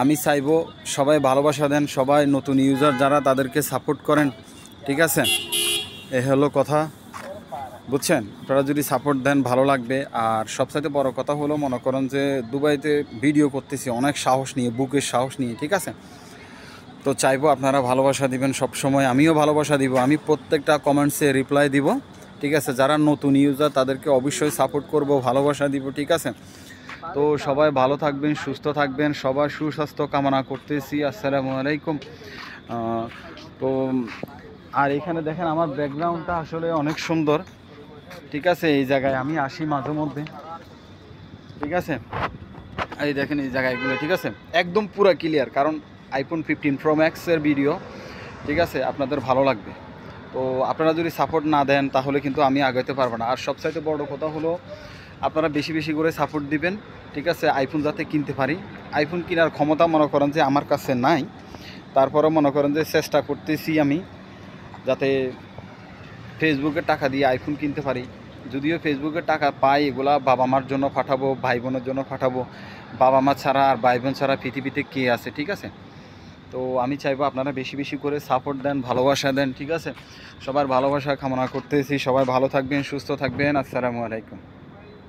আমি চাইবো সবাই ভালোবাসা দেন, সবাই নতুন ইউজার যারা তাদেরকে সাপোর্ট করেন, ঠিক আছে? এ হলো কথা, বুঝছেন? আপনারা যদি সাপোর্ট দেন ভালো লাগবে। আর সবচাইতে বড় কথা হলো, মনে করেন যে দুবাইতে ভিডিও করতেছি অনেক সাহস নিয়ে, বুকের সাহস নিয়ে, ঠিক আছে? তো চাইবো আপনারা ভালোবাসা দিবেন সব সময়, আমিও ভালোবাসা দিব, আমি প্রত্যেকটা কমেন্টসে রিপ্লাই দিব, ঠিক আছে? যারা নতুন ইউজার তাদেরকে অবশ্যই সাপোর্ট করব, ভালোবাসা দিব, ঠিক আছে? তো সবাই ভালো থাকবেন, সুস্থ থাকবেন, সবার সুস্বাস্থ্য কামনা করতেছি। আসসালামু আলাইকুম। তো আর এখানে দেখেন আমার ব্যাকগ্রাউন্ডটা আসলে অনেক সুন্দর, ঠিক আছে? এই জায়গায় আমি আসি মাঝে মধ্যে, ঠিক আছে? এই দেখেন এই জায়গাগুলো, ঠিক আছে? একদম পুরো ক্লিয়ার, কারণ আইফোন 15 প্রো ম্যাক্সের ভিডিও, ঠিক আছে? আপনাদের ভালো লাগবে। তো আপনারা যদি সাপোর্ট না দেন তাহলে কিন্তু আমি আগাইতে পারবো না। আর সবচাইতে বড় কথা হলো, আপনারা বেশি বেশি করে সাপোর্ট দিবেন, ঠিক আছে? আইফোন যাতে কিনতে পারি। আইফোন কেনার ক্ষমতা মনে করেন যে আমার কাছে নাই, তারপরেও মনে করেন যে চেষ্টা করতেছি আমি, যাতে ফেসবুকে টাকা দিয়ে আইফোন কিনতে পারি। যদিও ফেসবুকে টাকা পাই, এগুলা বাবা মার জন্য পাঠাবো, ভাই বোনের জন্য পাঠাবো। বাবা মা ছাড়া আর ভাই বোন ছাড়া পৃথিবীতে কে আছে, ঠিক আছে? তো আমি চাইবো আপনারা বেশি বেশি করে সাপোর্ট দেন, ভালোবাসা দেন, ঠিক আছে? সবার ভালোবাসা কামনা করতেছি। সবাই ভালো থাকবেন, সুস্থ থাকবেন। আসসালামু আলাইকুম।